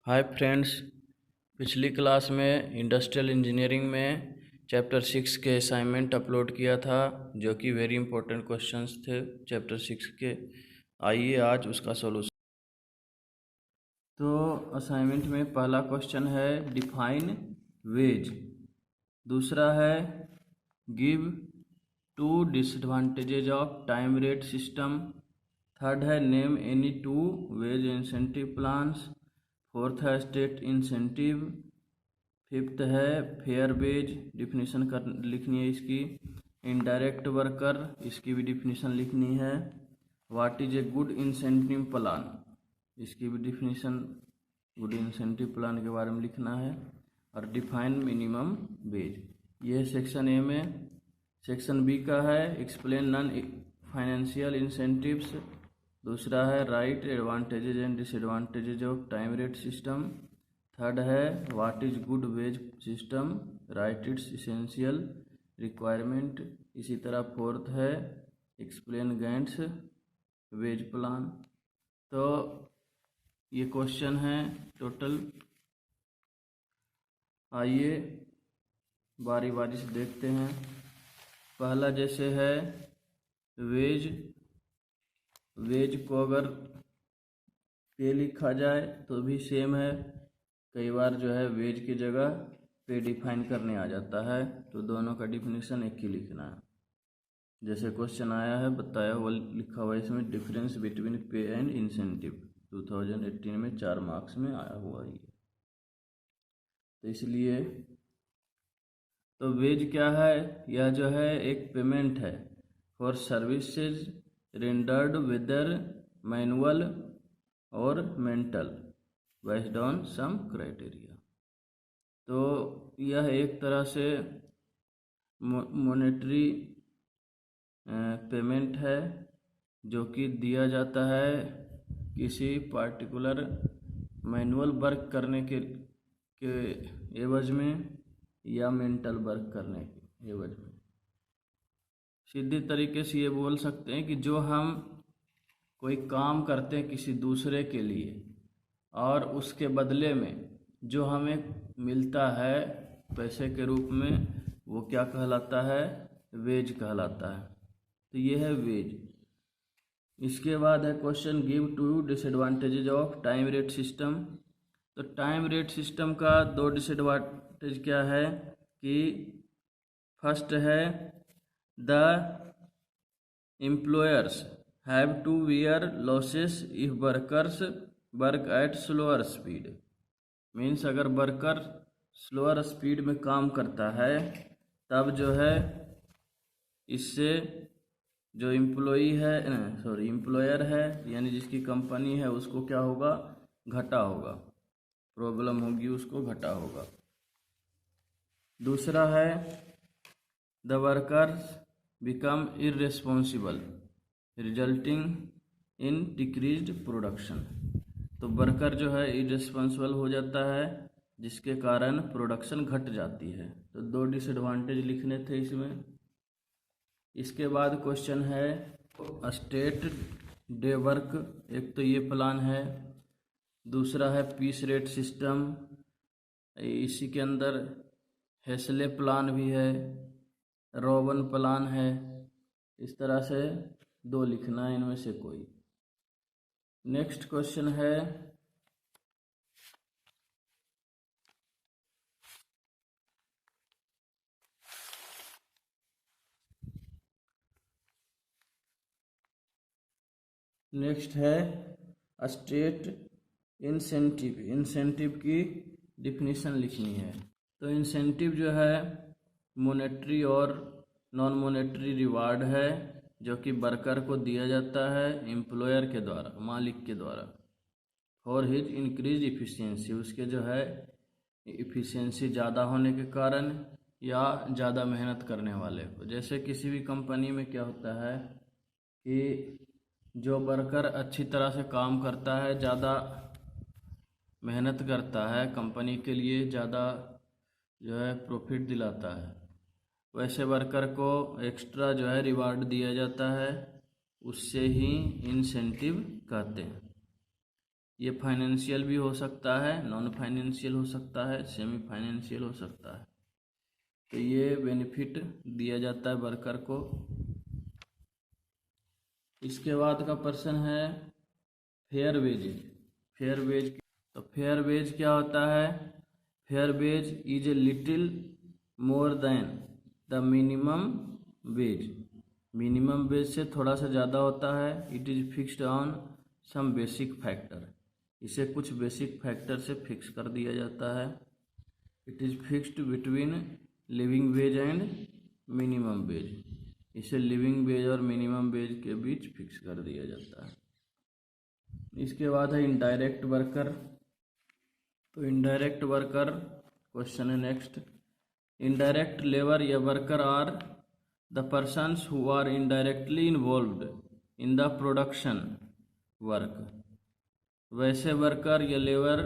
Hi friends, पिछली class में industrial engineering में चैप्टर 6 के असाइनमेंट अपलोड किया था, जो कि वेरी इंपॉर्टेंट क्वेश्चंस थे चैप्टर 6 के। आइए आज उसका सॉल्यूशन। तो असाइनमेंट में पहला क्वेश्चन है डिफाइन वेज, दूसरा है give 2 disadvantages of time rate system, third है name any 2 wage incentive plans, fourth है स्टेट इंसेंटिव, फिफ्थ है फेयर वेज, डिफिनीशन कर लिखनी है इसकी। इनडायरेक्ट वर्कर, इसकी भी डिफिनीशन लिखनी है। What is a good incentive plan, इसकी भी डिफिनीशन गुड इंसेंटिव प्लान के बारे में लिखना है। और डिफाइन मिनिमम वेज, यह सेक्शन ए में। सेक्शन बी का है एक्सप्लेन नॉन फाइनेंशियल इंसेंटिव्स, दूसरा है write advantages and disadvantages of time rate system, third है what is good wage system, write its essential requirement. इसी तरह फोर्थ है एक्सप्लेन गैंट्स वेज प्लान। तो ये क्वेश्चन है टोटल। आइए बारी बारी से देखते हैं। पहला जैसे है वेज को अगर पे लिखा जाए तो भी सेम है, कई बार जो है वेज की जगह पे डिफाइन करने आ जाता है, तो दोनों का डिफिनीशन एक ही लिखना है। जैसे क्वेश्चन आया है बताया हुआ लिखा हुआ इसमें डिफरेंस बिटवीन पे एंड इंसेंटिव, 2018 में 4 मार्क्स में आया हुआ ये। तो इसलिए तो वेज क्या है, यह जो है एक पेमेंट है for services rendered whether manual और mental based on some criteria. तो यह एक तरह से मॉनेटरी पेमेंट है जो कि दिया जाता है किसी पार्टिकुलर मैनुअल वर्क करने के एवज में या मेंटल वर्क करने के एवज में। सीधे तरीके से ये बोल सकते हैं कि जो हम कोई काम करते हैं किसी दूसरे के लिए और उसके बदले में जो हमें मिलता है पैसे के रूप में, वो क्या कहलाता है, वेज कहलाता है। तो ये है वेज। इसके बाद है question give 2 disadvantages of time rate system. तो टाइम रेट सिस्टम का 2 डिसएडवांटेज क्या है कि फर्स्ट है the employers have to wear losses if workers work at slower speed. Means अगर वर्कर स्लोअर स्पीड में काम करता है तब जो है इससे जो एम्प्लॉयर है यानी जिसकी कंपनी है उसको क्या होगा, घाटा होगा, प्रॉब्लम होगी, उसको घाटा होगा। दूसरा है the workers become irresponsible resulting in decreased production. तो वर्कर जो है इररेस्पॉन्सिबल हो जाता है जिसके कारण प्रोडक्शन घट जाती है। तो 2 डिसएडवांटेज लिखने थे इसमें। इसके बाद क्वेश्चन है स्टेट डे वर्क, एक तो ये प्लान है, दूसरा है पीस रेट सिस्टम, इसी के अंदर हेसले प्लान भी है, रोवन प्लान है। इस तरह से 2 लिखना है इनमें से कोई। नेक्स्ट क्वेश्चन है स्टेट इंसेंटिव। इंसेंटिव की डिफिनीशन लिखनी है। तो इंसेंटिव जो है मॉनेटरी और नॉन मॉनेटरी रिवार्ड है जो कि वर्कर को दिया जाता है एम्प्लॉयर के द्वारा, मालिक के द्वारा, फॉर हिज इंक्रीज इफिशियंसी, उसके जो है इफिशियंसी ज़्यादा होने के कारण या ज़्यादा मेहनत करने वाले को। जैसे किसी भी कंपनी में क्या होता है कि जो वर्कर अच्छी तरह से काम करता है, ज़्यादा मेहनत करता है, कंपनी के लिए ज़्यादा जो है प्रॉफिट दिलाता है, वैसे वर्कर को एक्स्ट्रा जो है रिवार्ड दिया जाता है, उससे ही इंसेंटिव कहते हैं। ये फाइनेंशियल भी हो सकता है, नॉन फाइनेंशियल हो सकता है, सेमी फाइनेंशियल हो सकता है। तो ये बेनिफिट दिया जाता है वर्कर को। इसके बाद का प्रश्न है फेयर वेजेज। फेयर वेज, तो फेयर वेज क्या होता है? Fair wage is a little more than the minimum wage. Minimum wage से थोड़ा सा ज़्यादा होता है। It is fixed on some basic factor. इसे कुछ बेसिक फैक्टर से फिक्स कर दिया जाता है। It is fixed between living veg and minimum wage. इसे लिविंग वेज और मिनिमम वेज के बीच फिक्स कर दिया जाता है। इसके बाद है इनडायरेक्ट वर्कर। तो इनडायरेक्ट वर्कर क्वेश्चन है नेक्स्ट। इनडायरेक्ट लेबर या worker are the persons who are indirectly involved in the production work. वैसे वर्कर या लेबर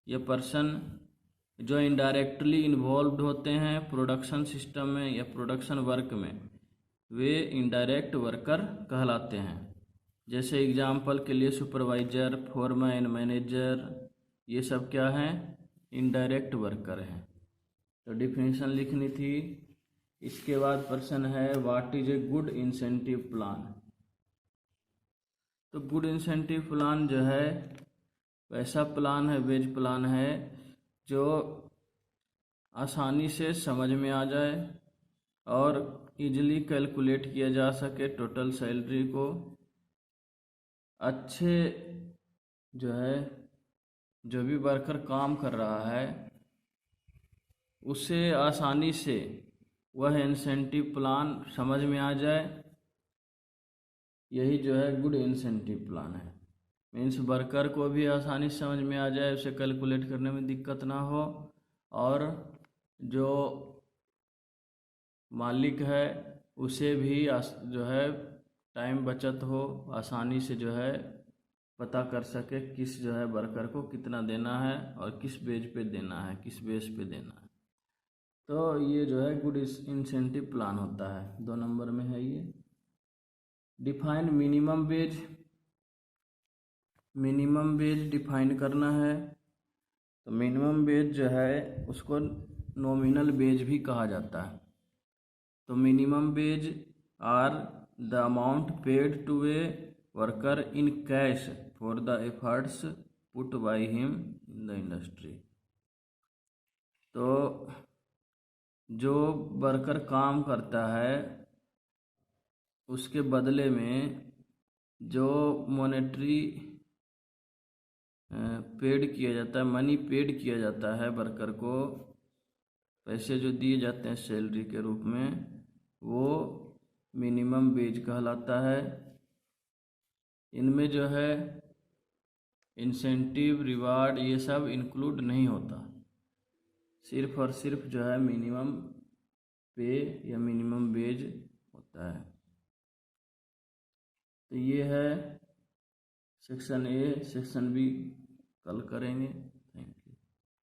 या पर्सन जो इनडायरेक्टली इन्वॉल्व्ड होते हैं प्रोडक्शन सिस्टम में या प्रोडक्शन वर्क में, वे इनडायरेक्ट वर्कर कहलाते हैं। जैसे एग्जाम्पल के लिए सुपरवाइजर, फोरमैन, मैनेजर, ये सब क्या हैं? इनडायरेक्ट वर्कर हैं। तो डिफिनीशन लिखनी थी। इसके बाद प्रश्न है what is a good incentive plan. तो गुड इंसेंटिव प्लान जो है वैसा प्लान है, वेज प्लान है जो आसानी से समझ में आ जाए और इजीली कैलकुलेट किया जा सके टोटल सैलरी को। अच्छे जो है जो भी वर्कर काम कर रहा है उसे आसानी से वह इंसेंटिव प्लान समझ में आ जाए, यही जो है गुड इंसेंटिव प्लान है। मीन्स वर्कर को भी आसानी से समझ में आ जाए, उसे कैलकुलेट करने में दिक्कत ना हो, और जो मालिक है उसे भी जो है टाइम बचत हो, आसानी से जो है पता कर सके किस जो है वर्कर को कितना देना है और किस बेज पे देना है, किस बेस पे देना है। तो ये जो है गुड इंसेंटिव प्लान होता है। 2 नंबर में है ये। Define minimum wage. Minimum veg define करना है। तो मिनिमम वेज जो है उसको नॉमिनल वेज भी कहा जाता है। तो minimum wage are the amount paid to a worker in cash for the efforts put by him in the industry. तो जो वर्कर काम करता है उसके बदले में जो मॉनेटरी पेड किया जाता है, मनी पेड किया जाता है वर्कर को, पैसे जो दिए जाते हैं सैलरी के रूप में, वो मिनिमम वेज कहलाता है। इनमें जो है इंसेंटिव, रिवार्ड ये सब इंक्लूड नहीं होता, सिर्फ और सिर्फ जो है मिनिमम पे या मिनिमम वेज होता है। तो ये है सेक्शन ए। सेक्शन बी कल करेंगे।